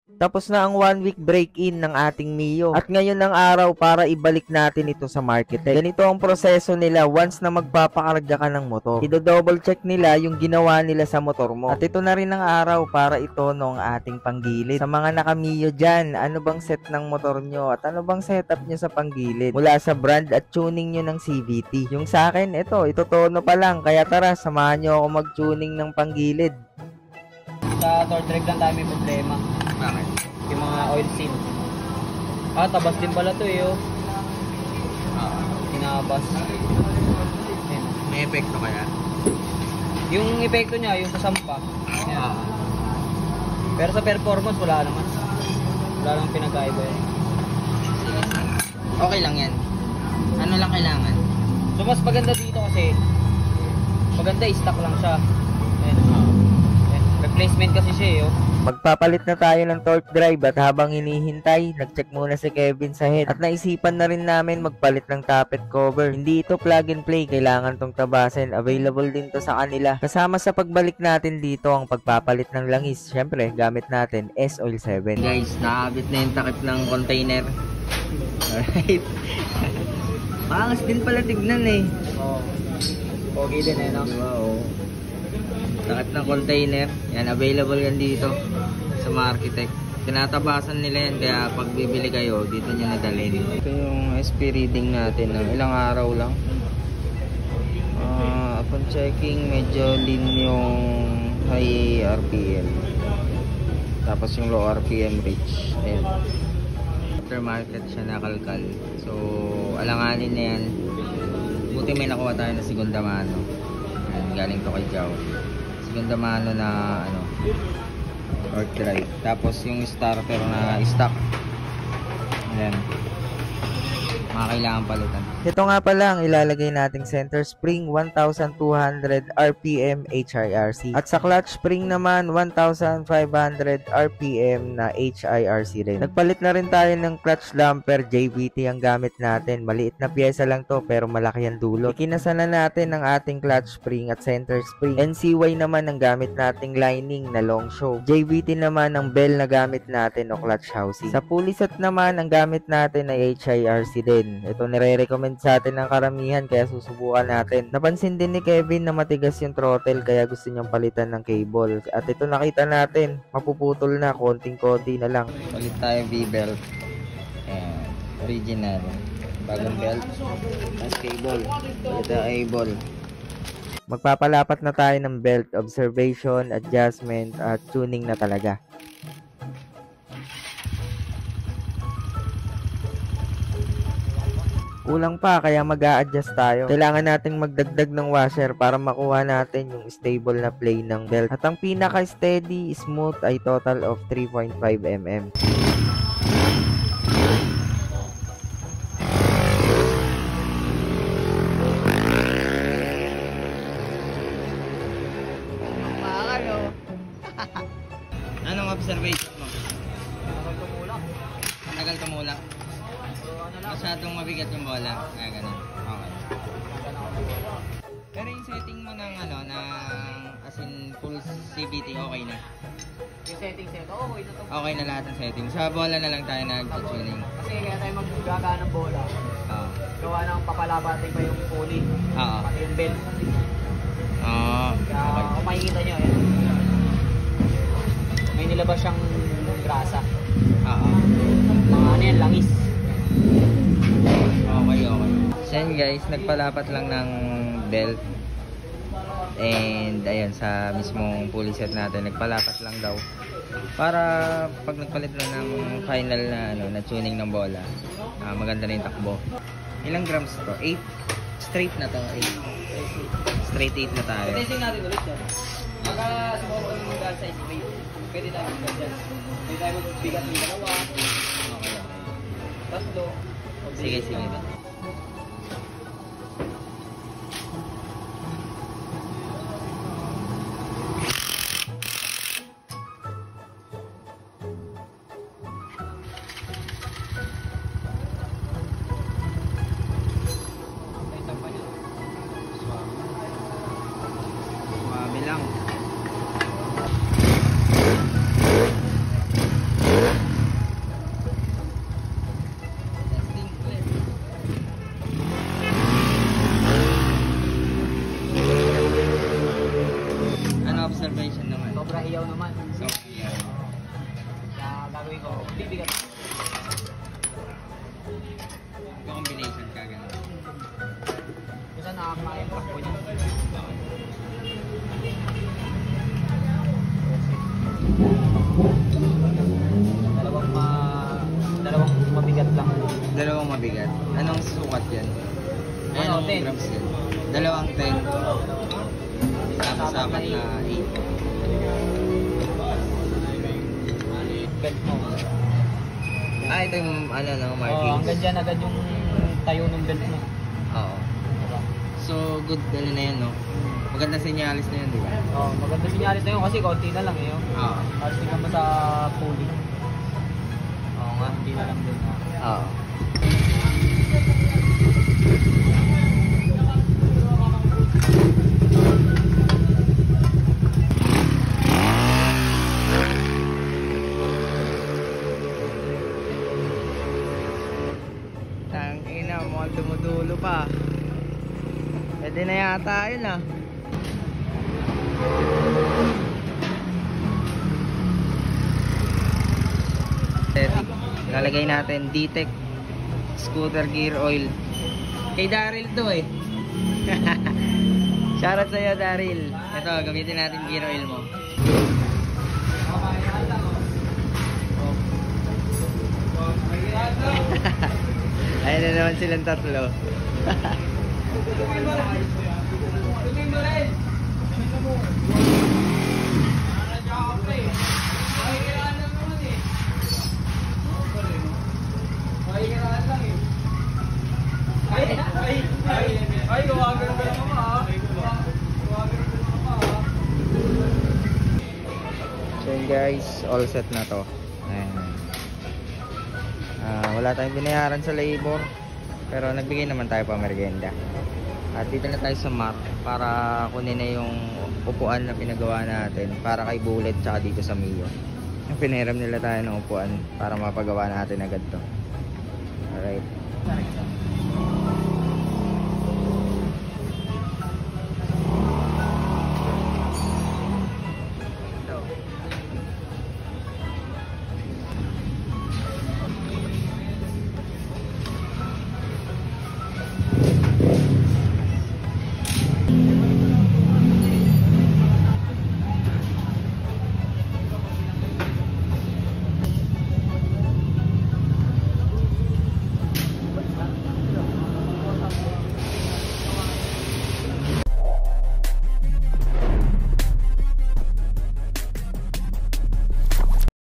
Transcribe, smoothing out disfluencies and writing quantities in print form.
Tapos na ang 1 week break-in ng ating Mio. At ngayon ang araw para ibalik natin ito sa market. Ganito ang proseso nila once na magpapakarga ka ng motor. Ido-double check nila yung ginawa nila sa motor mo. At ito na rin ang araw para itono ang ating panggilid. Sa mga naka-Mio dyan, ano bang set ng motor nyo? At ano bang setup nyo sa panggilid? Mula sa brand at tuning nyo ng CVT. Yung sa akin, ito tono pa lang. Kaya tara, samahan nyo ako mag-tuning ng panggilid. Sa torque drive lang tayo may problema. Bakit? Yung mga oil seal. Tabas din pala to oh. Tinabas. May epekto kaya? Yung epekto niya, yung sa sampa. Pero sa performance, wala naman. Wala lang pinagkaiba yun. Okay lang yan. Ano lang kailangan? So mas maganda dito kasi maganda i-stock lang siya. Replacement kasi siya Magpapalit na tayo ng torque drive at habang hinihintay, nag-check muna si Kevin sa head. At naisipan na rin namin magpalit ng tappet cover. Hindi ito plug and play, kailangan tong tabasin. Available din to sa kanila. Kasama sa pagbalik natin dito ang pagpapalit ng langis. Syempre, gamit natin S-Oil 7. Guys, nakabit na yung takip ng container. Alright. Pangas din pala tignan Pogi din no? Wow. Takip ng container. Yan, available yan dito sa mga architect. Tinatabasan nila yan, kaya pag bibili kayo, dito nyo nadalhin. Ito yung SP reading natin ng ilang araw lang. Upon checking, medyo lean yung high RPM. Tapos yung low RPM reach. Ayan. Aftermarket siya nakalkal. So, alanganin na yan. Buti may nakuha tayo na segunda mano. Ayan, galing to kay Jao. Segunda mano na torque drive. Tapos yung starter na stock. Ayan. Mga kailangan palitan. Ito nga pala ang ilalagay nating center spring 1200 RPM HIRC. At sa clutch spring naman 1500 RPM na HIRC rin. Nagpalit na rin tayo ng clutch damper JVT ang gamit natin. Maliit na pyesa lang to pero malaki ang dulo. Ikinasa na natin ang ating clutch spring at center spring. NCY naman ang gamit nating lining na long show. JVT naman ang bell na gamit natin o clutch housing. Sa pulley set naman ang gamit natin ay HIRC din. Ito nire-recommend sa atin ng karamihan kaya susubukan natin. Napansin din ni Kevin na matigas yung throttle kaya gusto niyang palitan ng cable. At ito nakita natin, mapuputol na, konting-konti na lang. Palit tayo V-belt. Ayan, original. Bagong belt. Tapos cable. Palit tayo cable. Magpapalapat na tayo ng belt, observation, adjustment, at tuning na talaga. Kulang pa kaya mag-a-adjust tayo. Kailangan nating magdagdag ng washer para makuha natin yung stable na play ng belt. At ang pinaka-steady, smooth ay total of 3.5 mm. Anong observation mo? Tagal tumulak. Masyadong mabigat yung bola. Ganun. Okay. Pero yung setting mo ng as in full CVT, okay na? Yung settings nito, okay na to. Okay na lahat ng setting. Sa bola na lang tayo nag-tuning. Kasi kaya tayo maggaga ng bola. Gawa ng papalabating pa yung pulley. Pati yung belt. Kaya kung makikita nyo, may nilabas siyang grasa. Mga yan, langis. Okay. So yun guys, nagpalapat lang ng belt. And ayun, sa mismong pulley set natin, nagpalapat lang daw. Para pag nagpalit na ng final na tuning ng bola, maganda na yung takbo. Ilang grams to? 8? Straight na to, 8. Straight 8 na tayo. Testing natin ulit yan. Baka sumama ko yung dahil sa straight. Pwede tayo mag-adjust. Pwede tayo magbigat ng dalawa. Okay. Tatlo. Sige. Swabe lang. Oo, bibigat. Yung combination ka, gano'n. Kasi nakakaya yung takbo niya. Dalawang mabigat lang. Dalawang mabigat. Anong sukat yan? Ay, Ano, anong 10. grams yan? Dalawang 10. Tapos apat na 8. Belt mo. Ah, ito yung ano, no, Oo, markings. hanggang dyan agad yung tayo ng belt mo. Oo. Diba? So, good ano na yan, no? Maganda senyalis na yan, di ba? Oo, maganda sinyalis na yun kasi konti na lang eh. Oh. Oo. Tapos tingnan mo sa pulley. Oo nga, hindi na lang din. Oo. Tangina, mukhang dumudulo pa. Pwede na yata yun ah. Lalagay natin D-Tech scooter gear oil. Kay Daryl to eh. Shoutout sa'yo Daryl. Ito, gamitin natin gear oil mo. Ayun na naman silang tatlo. Ay, gawagan ka lang mga. So yun guys, all set na to. Ayan. Wala tayong binayaran sa labor, pero nagbigay naman tayo pa merienda. At dito na tayo sa MAR para kunin na yung upuan na pinagawa natin para kay Bullet tsaka dito sa Mio. Pinahiram nila tayo ng upuan para mapagawa natin agad to. Alright.